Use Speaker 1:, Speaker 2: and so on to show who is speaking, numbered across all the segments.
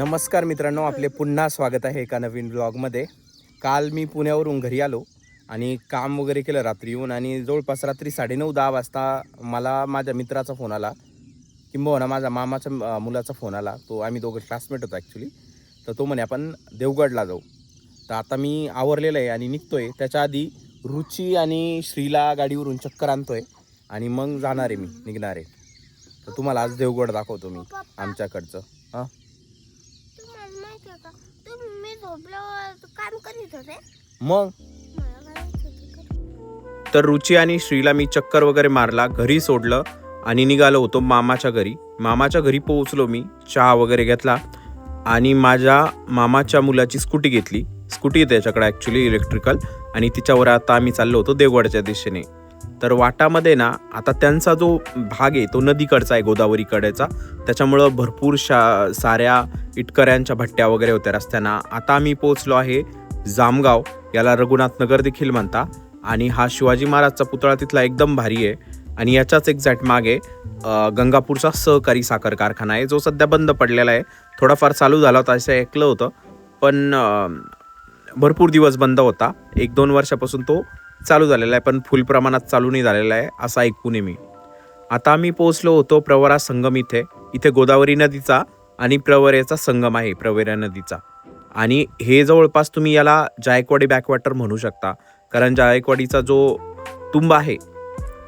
Speaker 1: नमस्कार मित्रांनो, आपले पुन्हा स्वागत आहे एका नवीन ब्लॉगमध्ये. काल मी पुण्यावरून घरी आलो आणि काम वगैरे केलं रात्री येऊन, आणि जवळपास रात्री 9:30-10 वाजता मला माझ्या मित्राचा फोन आला, किंबहुना माझ्या मामाच्या मुलाचा फोन आला. तो आम्ही दोघं क्लासमेट होतो ॲक्च्युली. तर तो म्हणे आपण देवगडला जाऊ. तर आता मी आवरलेलं आहे आणि निघतोय. त्याच्या आधी रुची आणि श्रीला गाडीवरून चक्कर आणतोय आणि मग जाणार आहे, मी निघणार आहे. तर तुम्हाला आज देवगड दाखवतो मी आमच्याकडचं. हां,
Speaker 2: तुम्ही झोपल्यावर काम करीत होते
Speaker 1: मग तर रुची आणि श्रीला मी चक्कर वगैरे मारला, घरी सोडलं आणि निघालो होतो मामाच्या घरी. मामाच्या घरी पोहोचलो, मी चहा वगैरे घेतला आणि माझ्या मामाच्या मुलाची स्कूटी घेतली. स्कूटी आहे त्याच्याकडे ॲक्च्युली इलेक्ट्रिकल, आणि तिच्यावर आता आम्ही चाललो होतो देवगडच्या दिशेने. तर वाटामध्ये ना आता त्यांचा जो भाग आहे तो नदीकडचा आहे, गोदावरीकडेचा. त्याच्यामुळं भरपूर साऱ्या इटकऱ्यांच्या भट्ट्या वगैरे होत्या रस्त्यांना. आता आम्ही पोहोचलो आहे जामगाव, याला रघुनाथ नगर देखील म्हणता. आणि हा शिवाजी महाराजचा पुतळा तिथला एकदम भारी आहे. आणि याच्याच एक्झॅक्ट मागे गंगापूरचा सहकारी साखर कारखाना आहे, जो सध्या बंद पडलेला आहे. थोडाफार चालू झाला होता असं ऐकलं होतं, पण भरपूर दिवस बंद होता. 1-2 वर्षापासून तो चालू झालेला आहे, पण फुल प्रमाणात चालू नाही झालेला आहे असं ऐकून आहे मी. आता आम्ही पोहोचलो होतो प्रवरा संगम इथे. इथे गोदावरी नदीचा आणि प्रवरेचा संगम आहे, प्रवरा नदीचा. आणि हे जवळपास तुम्ही याला जायकवाडी बॅकवॉटर म्हणू शकता, कारण जायकवाडीचा जो तुंब आहे,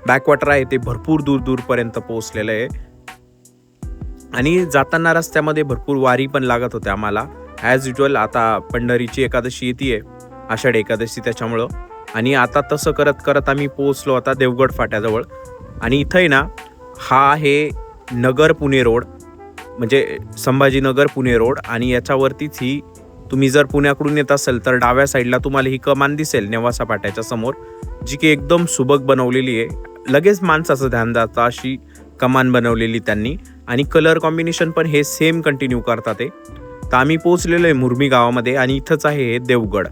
Speaker 1: बॅकवॉटर आहे, ते भरपूर दूरपर्यंत पोहोचलेलं आहे. आणि जाताना रस्त्यामध्ये भरपूर वारी पण लागत होते आम्हाला ॲज युजल. आता पंढरीची एकादशी येते, आषाढी एकादशी, त्याच्यामुळं. आणि आता तसं करत करत आम्ही पोहोचलो आता देवगड फाट्याजवळ. आणि इथं आहे ना, हा आहे नगर पुणे रोड, म्हणजे संभाजीनगर पुणे रोड. आणि याच्यावरतीच ही, तुम्ही जर पुण्याकडून येत असेल तर डाव्या साईडला तुम्हाला ही कमान दिसेल नेवासा फाट्याच्या समोर, जी की एकदम सुबक बनवलेली आहे. लगेच माणसाचं ध्यान जातं अशी कमान बनवलेली त्यांनी. आणि कलर कॉम्बिनेशन पण हे सेम कंटिन्यू करतात ते. तर आम्ही पोहोचलेलो आहे मुरमी गावामध्ये, आणि इथंच आहे हे देवगड.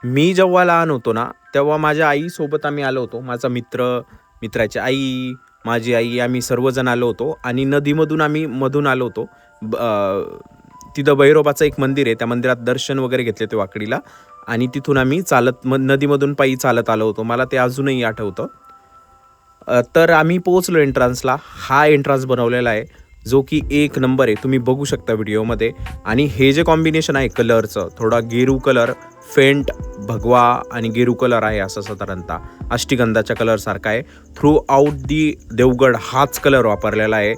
Speaker 1: मी जेव्हा लहान होतो ना, तेव्हा माझ्या आईसोबत आम्ही आलो होतो. माझा मित्राची आई, माझी आई, आम्ही सर्वजण आलो होतो. आणि नदीमधून आम्ही आलो होतो. तिथं भैरोबाचं एक मंदिर आहे, त्या मंदिरात दर्शन वगैरे घेतले ते वाकडीला. आणि तिथून आम्ही नदीमधून पायी चालत आलो होतो. मला ते अजूनही आठवतं. तर आम्ही पोहोचलो एंट्रन्सला. हा एंट्रन्स बनवलेला आहे, जो की 1 नंबर आहे, तुम्ही बघू शकता व्हिडिओमध्ये. आणि हे जे कॉम्बिनेशन आहे कलरचं, थोडा गेरू कलर, फेंट भगवा आणि गेरू कलर आहे, असं साधारणतः अष्टगंधाच्या कलरसारखा आहे. थ्रू आउट दी देवगड हाच कलर वापरलेला आहे.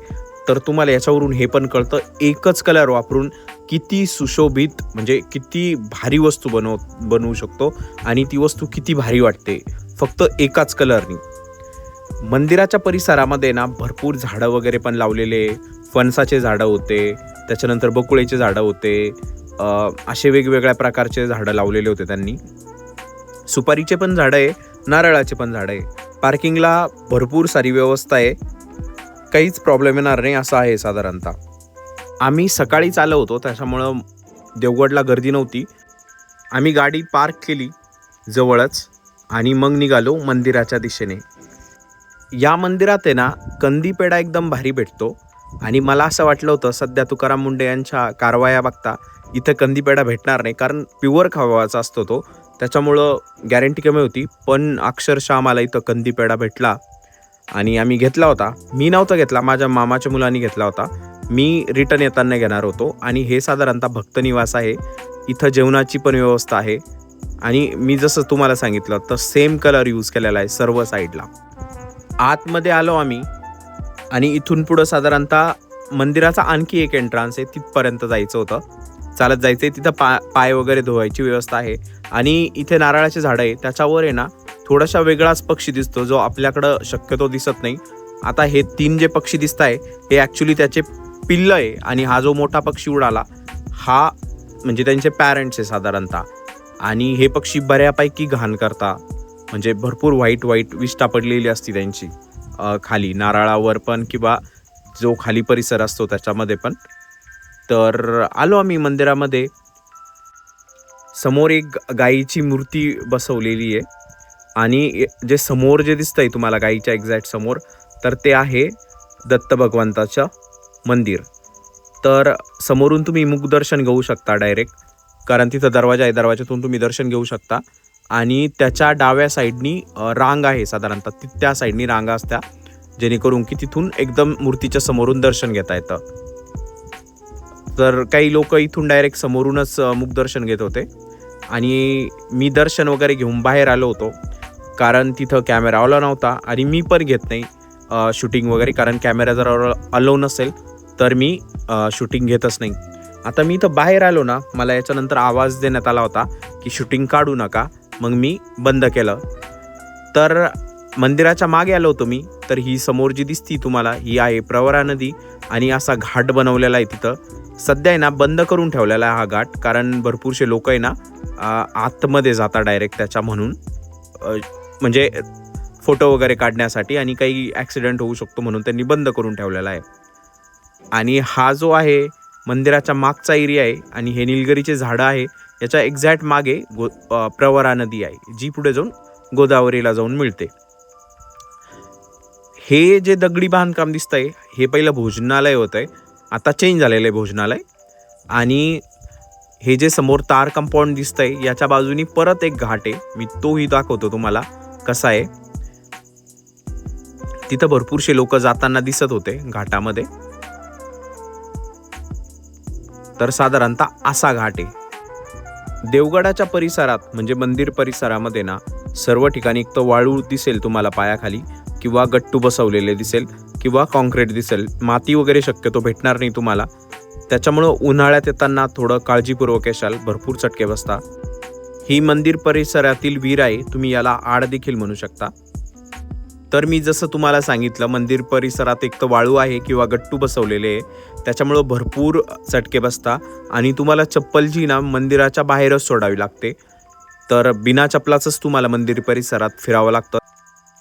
Speaker 1: तर तुम्हाला याच्यावरून हे पण कळतं, एकच कलर वापरून किती सुशोभित, म्हणजे किती भारी वस्तू बनवू शकतो, आणि ती वस्तू किती भारी वाटते फक्त एकाच कलरनी. मंदिराच्या परिसरामध्ये ना भरपूर झाडं वगैरे पण लावलेले, फणसाचे झाडं होते, त्याच्यानंतर बकुळेचे झाडं होते, असे वेगवेगळ्या प्रकारचे झाडं लावलेले होते त्यांनी. सुपारीचे पण झाडं आहे, नारळाचे पण झाडं आहे. पार्किंगला भरपूर सारी व्यवस्था आहे, काहीच प्रॉब्लेम येणार नाही असं आहे साधारणतः. आम्ही सकाळीच आलो होतो, त्याच्यामुळं देवगडला गर्दी नव्हती. आम्ही गाडी पार्क केली जवळच आणि मग निघालो मंदिराच्या दिशेने. या मंदिरात आहे ना कंदी पेढा एकदम भारी भेटतो. आणि मला असं वाटलं होतं, सध्या तुकाराम मुंडे यांच्या कारवाया बघता इथं कंदी पेढा भेटणार नाही, कारण प्युअर खवाचा असतो तो, त्याच्यामुळं गॅरंटी कमी होती. पण अक्षरशः आम्हाला इथं कंदी पेढा भेटला आणि आम्ही घेतला होता. मी नव्हता घेतला, माझ्या मामाच्या मुलांनी घेतला होता. मी रिटर्न येताना घेणार होतो. आणि हे साधारणतः भक्तनिवास आहे, इथं जेवणाची पण व्यवस्था आहे. आणि मी जसं तुम्हाला सांगितलं तर सेम कलर यूज केलेला आहे सर्व साईडला. आतमध्ये आलो आम्ही, आणि इथून पुढं साधारणतः मंदिराचा आणखी एक एंट्रन्स आहे, तिथपर्यंत जायचं होतं, चालत जायचं आहे. तिथं पाय वगैरे धुवायची व्यवस्था आहे. आणि इथे नारळाचे झाडं आहे, त्याच्यावर आहे ना थोडासा वेगळाच पक्षी दिसतो, जो आपल्याकडं शक्यतो दिसत नाही. आता हे 3 जे पक्षी दिसत आहे हे ॲक्च्युली त्याचे पिल्लं आहे. आणि हा जो मोठा पक्षी उडाला, हा म्हणजे त्यांचे पॅरेंट्स आहे साधारणतः. आणि हे पक्षी बऱ्यापैकी घाण करता, म्हणजे भरपूर वाईट विष्ठा पडलेली असती त्यांची खाली नारळावर पण, किंवा जो खाली परिसर असतो त्याच्यामध्ये पण. तर आलो आम्ही मंदिरामध्ये. समोर एक गायीची मूर्ती बसवलेली आहे. आणि जे समोर जे दिसतंय तुम्हाला गायीच्या एक्झॅक्ट समोर, तर ते आहे दत्त भगवंताचं मंदिर. तर समोरून तुम्ही मुखदर्शन घेऊ शकता डायरेक्ट, कारण तिथं दरवाजा आहे, दरवाजातून तुम्ही दर्शन घेऊ शकता. आणि त्याच्या डाव्या साईडनी रांग आहे, साधारणतः त्या साईडनी रांगा असत्या, जेणेकरून की तिथून एकदम मूर्तीच्या समोरून दर्शन घेता येतं. तर काही लोक इथून डायरेक्ट समोरूनच मुखदर्शन घेत होते आणि मी दर्शन वगैरे घेऊन बाहेर आलो होतो, कारण तिथं कॅमेरा अलाव नव्हता आणि मी पण घेत नाही शूटिंग वगैरे, कारण कॅमेरा जर अलाव नसेल तर मी शूटिंग घेतच नाही. आता मी इथं बाहेर आलो ना, मला याच्यानंतर आवाज देण्यात आला होता की शूटिंग काढू नका, मग मी बंद केलं. तर मंदिराच्या मागे आलो होतो मी, तर ही समोर जी दिसती तुम्हाला ही आहे प्रवरा नदी आणि असा घाट बनवलेला आहे तिथं. सध्या आहे ना बंद करून ठेवलेला आहे हा घाट, कारण भरपूरसे लोक आहे ना आतमध्ये जाता डायरेक्ट त्याच्या, म्हणून म्हणजे फोटो वगैरे काढण्यासाठी, आणि काही ॲक्सिडेंट होऊ शकतो म्हणून त्यांनी बंद करून ठेवलेला आहे. आणि हा जो आहे मंदिराच्या मागचा एरिया आहे आणि हे निलगिरीचे झाडं आहे, याच्या एक्झॅक्ट मागे प्रवरा नदी आहे, जी पुढे जाऊन गोदावरीला जाऊन मिळते. हे जे दगडी बांधकाम दिसतंय हे पहिलं भोजनालय होतंय, आता चेंज झालेलं आहे भोजनालय. आणि हे जे समोर तार कंपाऊंड दिसतंय याच्या बाजूनी परत एक घाट आहे, मी तोही दाखवतो तुम्हाला कसा आहे. तिथं भरपूरशे लोक जाताना दिसत होते घाटामध्ये. तर साधारणतः असा घाट आहे. देवगडाच्या परिसरात म्हणजे मंदिर परिसरामध्ये ना सर्व ठिकाणी एक तर वाळू दिसेल तुम्हाला पायाखाली, किंवा गट्टू बसवलेले दिसेल, किंवा कॉन्क्रीट दिसेल. माती वगैरे शक्यतो भेटणार नाही तुम्हाला. त्याच्यामुळं उन्हाळ्यात येताना थोडं काळजीपूर्वक येशाल, भरपूर चटके बसता. ही मंदिर परिसरातील विहीर आहे, तुम्ही याला आड देखील म्हणू शकता. तर मी जसं तुम्हाला सांगितलं, मंदिर परिसरात एक तर वाळू आहे किंवा गट्टू बसवलेले आहे, त्याच्यामुळं भरपूर चटके बसता आणि तुम्हाला चप्पल जी ना मंदिराच्या बाहेरच सोडावी लागते. तर बिना चपलाचंच तुम्हाला मंदिर परिसरात फिरावं लागतं.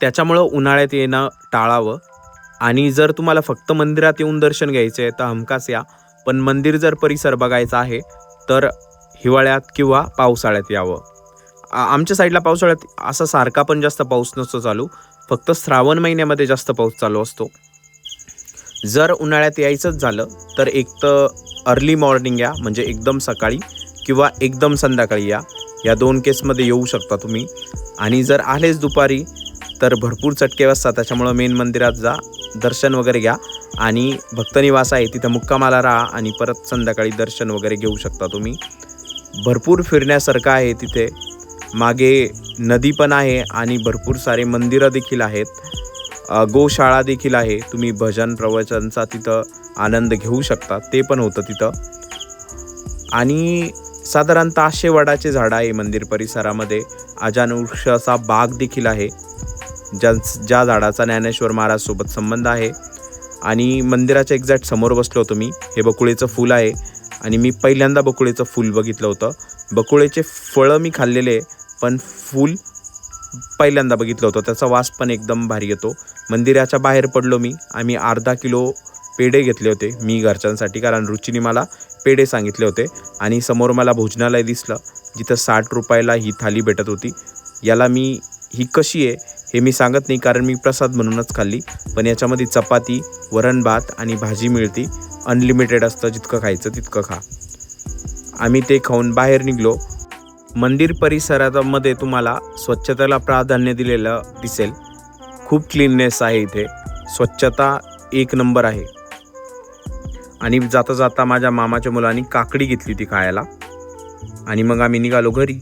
Speaker 1: त्याच्यामुळं उन्हाळ्यात येणं टाळावं. आणि जर तुम्हाला फक्त मंदिरात येऊन दर्शन घ्यायचं आहे तर हमखास या, पण मंदिर जर परिसर बघायचा आहे तर हिवाळ्यात किंवा पावसाळ्यात यावं. आमच्या साईडला पावसाळ्यात असा सारखा पण जास्त पाऊस नसतो चालू, फक्त श्रावण महिन्यामध्ये जास्त पाऊस चालू असतो. जर उन्हाळ्यात यायचंच झालं तर एक तर अर्ली मॉर्निंग या, म्हणजे एकदम सकाळी, किंवा एकदम संध्याकाळी या. या दोन केसमध्ये येऊ शकता तुम्ही. आणि जर आलेच दुपारी तर भरपूर चटके बसतात, त्याच्यामुळं मेन मंदिरात जा, दर्शन वगैरे घ्या आणि भक्तनिवास आहे तिथं मुक्कामाला राहा आणि परत संध्याकाळी दर्शन वगैरे घेऊ शकता तुम्ही. भरपूर फिरण्यासारखं आहे तिथे. मागे नदी पण आहे आणि भरपूर सारे मंदिरं देखील आहेत. गोशाळा देखील आहे, तुम्ही भजन प्रवचनचा तिथं आनंद घेऊ शकता, ते पण होतं तिथं. आणि साधारणतः वडाचे झाड आहे मंदिर परिसरामध्ये. अजान वृक्षाचा बाग देखील आहे, ज्या झाडाचा ज्ञानेश्वर महाराज सोबत संबंध आहे. आणि मंदिराच्या एक्झॅक्ट समोर बसलो होतो मी. हे बकुळेचं फूल आहे आणि मी पहिल्यांदा बकुळेचं फूल बघितलं होतं. बकुळेचे फळं मी खाल्लेले, पण फूल पहिल्यांदा बघितलं होतं. त्याचा वास पण एकदम भारी येतो. मंदिराच्या बाहेर पडलो मी. आम्ही अर्धा किलो पेढे घेतले होते मी घरच्यांसाठी, कारण रुचीने मला पेढे सांगितले होते. आणि समोर मला भोजनालय दिसलं, जिथं 60 रुपयाला ही थाली भेटत होती. याला मी ही कशी आहे हे मी सांगत नाही, कारण मी प्रसाद म्हणूनच खाल्ली. पण याच्यामध्ये चपाती, वरण भात आणि भाजी मिळती. अनलिमिटेड असतं, जितकं खायचं तितकं खा. आम्ही ते खाऊन बाहेर निघलो. मंदिर परिसरामध्ये तुम्हाला स्वच्छतेला प्राधान्य दिलेलं दिसेल. खूप क्लीननेस आहे इथे, स्वच्छता एक नंबर आहे. आणि जाता जाता माझ्या मामाच्या मुलांनी काकडी घेतली ती खायला आणि मग आम्ही निघालो घरी.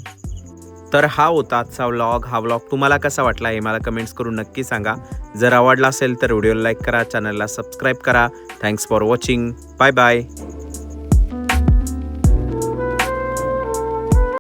Speaker 1: तर हा होता आजचा व्लॉग. हा व्लॉग तुम्हाला कसा वाटला हे मला कमेंट्स करून नक्की सांगा. जर आवडला असेल तर व्हिडिओला लाईक करा, चॅनलला सबस्क्राईब करा. Thanks for watching. Bye bye.